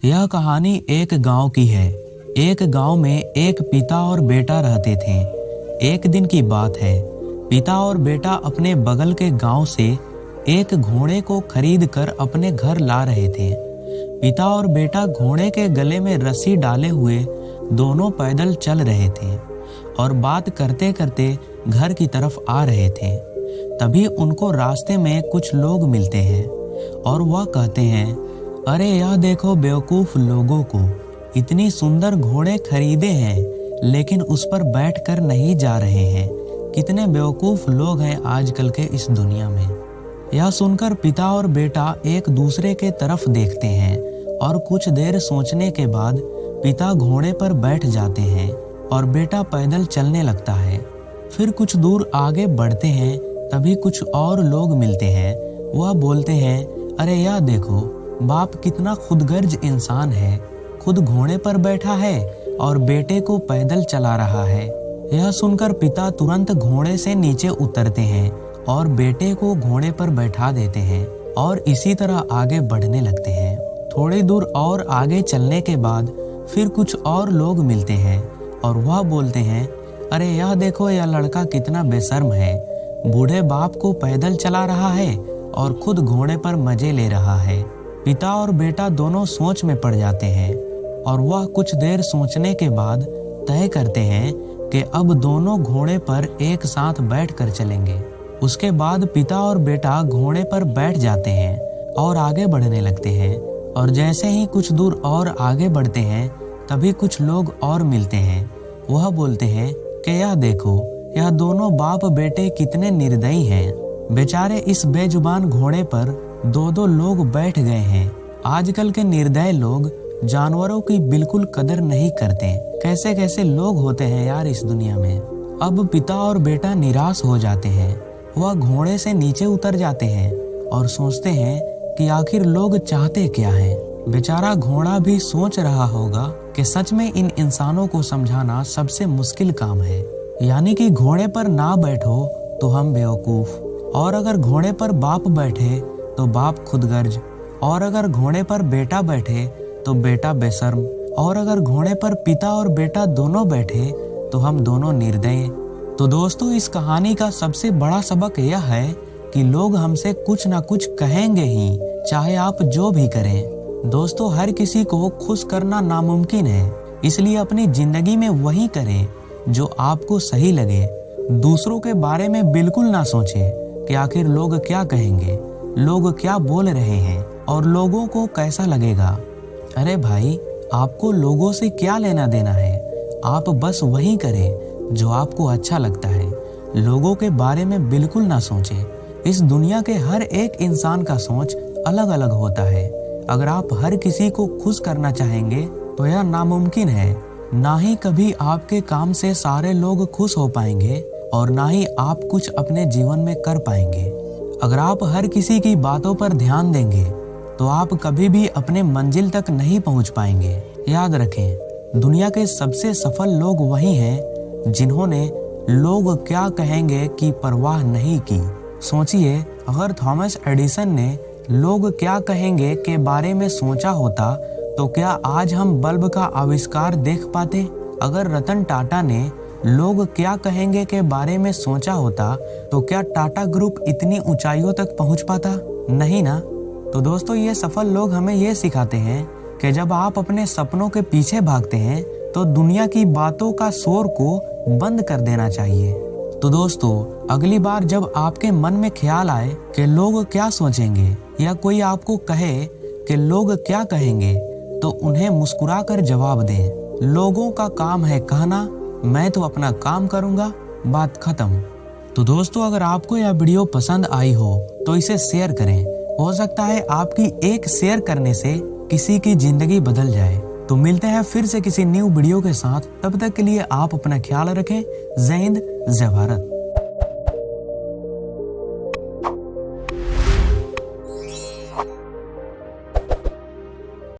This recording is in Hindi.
यह कहानी एक गांव की है। एक गांव में एक पिता और बेटा रहते थे। एक दिन की बात है, पिता और बेटा अपने बगल के गांव से एक घोड़े को खरीद कर अपने घर ला रहे थे। पिता और बेटा घोड़े के गले में रस्सी डाले हुए दोनों पैदल चल रहे थे और बात करते करते घर की तरफ आ रहे थे। तभी उनको रास्ते में कुछ लोग मिलते हैं और वह कहते हैं, अरे यह देखो बेवकूफ लोगों को, इतनी सुंदर घोड़े खरीदे हैं लेकिन उस पर बैठकर नहीं जा रहे हैं। कितने बेवकूफ लोग हैं आजकल के इस दुनिया में। यह सुनकर पिता और बेटा एक दूसरे के तरफ देखते हैं और कुछ देर सोचने के बाद पिता घोड़े पर बैठ जाते हैं और बेटा पैदल चलने लगता है। फिर कुछ दूर आगे बढ़ते हैं, तभी कुछ और लोग मिलते हैं। वह बोलते हैं, अरे यह देखो, बाप कितना खुदगर्ज इंसान है, खुद घोड़े पर बैठा है और बेटे को पैदल चला रहा है। यह सुनकर पिता तुरंत घोड़े से नीचे उतरते हैं और बेटे को घोड़े पर बैठा देते हैं और इसी तरह आगे बढ़ने लगते हैं। थोड़ी दूर और आगे चलने के बाद फिर कुछ और लोग मिलते हैं और वह बोलते हैं, अरे यह देखो, यह लड़का कितना बेशर्म है, बूढ़े बाप को पैदल चला रहा है और खुद घोड़े पर मजे ले रहा है। पिता और बेटा दोनों सोच में पड़ जाते हैं और वह कुछ देर सोचने के बाद तय करते हैं कि अब दोनों घोड़े पर एक साथ बैठकर चलेंगे। उसके बाद पिता और बेटा घोड़े पर बैठ जाते हैं और आगे बढ़ने लगते हैं और जैसे ही कुछ दूर और आगे बढ़ते हैं तभी कुछ लोग और मिलते हैं। वह बोलते हैं कि यह देखो, यह दोनों बाप बेटे कितने निर्दयी हैं। बेचारे इस बेजुबान घोड़े पर दो दो लोग बैठ गए हैं। आजकल के निर्दयी लोग जानवरों की बिल्कुल कदर नहीं करते। कैसे कैसे लोग होते हैं यार इस दुनिया में। अब पिता और बेटा निराश हो जाते हैं। वह घोड़े से नीचे उतर जाते हैं और सोचते हैं कि आखिर लोग चाहते क्या हैं। बेचारा घोड़ा भी सोच रहा होगा कि सच में इन इंसानों को समझाना सबसे मुश्किल काम है। यानी कि घोड़े पर ना बैठो तो हम बेवकूफ, और अगर घोड़े पर बाप बैठे तो बाप खुदगर्ज, और अगर घोड़े पर बेटा बैठे तो बेटा बेशर्म, और अगर घोड़े पर पिता और बेटा दोनों बैठे तो हम दोनों निर्दयी। तो दोस्तों, इस कहानी का सबसे बड़ा सबक यह है कि लोग हमसे कुछ ना कुछ कहेंगे ही, चाहे आप जो भी करें। दोस्तों, हर किसी को खुश करना नामुमकिन है, इसलिए अपनी जिंदगी में वही करें जो आपको सही लगे। दूसरों के बारे में बिल्कुल ना सोचें कि आखिर लोग क्या कहेंगे, लोग क्या बोल रहे हैं और लोगों को कैसा लगेगा। अरे भाई, आपको लोगों से क्या लेना देना है। आप बस वही करें जो आपको अच्छा लगता है। लोगों के बारे में बिल्कुल ना सोचें। इस दुनिया के हर एक इंसान का सोच अलग अलग होता है। अगर आप हर किसी को खुश करना चाहेंगे तो यह नामुमकिन है। ना ही कभी आपके काम से सारे लोग खुश हो पाएंगे और ना ही आप कुछ अपने जीवन में कर पाएंगे। अगर आप हर किसी की बातों पर ध्यान देंगे तो आप कभी भी अपने मंजिल तक नहीं पहुंच पाएंगे। याद रखें, दुनिया के सबसे सफल लोग वही हैं जिन्होंने लोग क्या कहेंगे की परवाह नहीं की। सोचिए, अगर थॉमस एडिसन ने लोग क्या कहेंगे के बारे में सोचा होता तो क्या आज हम बल्ब का आविष्कार देख पाते। अगर रतन टाटा ने लोग क्या कहेंगे के बारे में सोचा होता तो क्या टाटा ग्रुप इतनी ऊंचाइयों तक पहुंच पाता। नहीं ना। तो दोस्तों, ये सफल लोग हमें ये सिखाते हैं कि जब आप अपने सपनों के पीछे भागते हैं तो दुनिया की बातों का शोर को बंद कर देना चाहिए। तो दोस्तों, अगली बार जब आपके मन में ख्याल आए कि लोग क्या सोचेंगे या कोई आपको कहे कि लोग क्या कहेंगे, तो उन्हें मुस्कुराकर जवाब दें, लोगों का काम है कहना, मैं तो अपना काम करूंगा, बात खत्म। तो दोस्तों, अगर आपको यह वीडियो पसंद आई हो तो इसे शेयर करें। हो सकता है आपकी एक शेयर करने से किसी की जिंदगी बदल जाए। तो मिलते हैं फिर से किसी न्यू वीडियो के साथ। तब तक के लिए आप अपना ख्याल रखें। जय हिंद, जय भारत।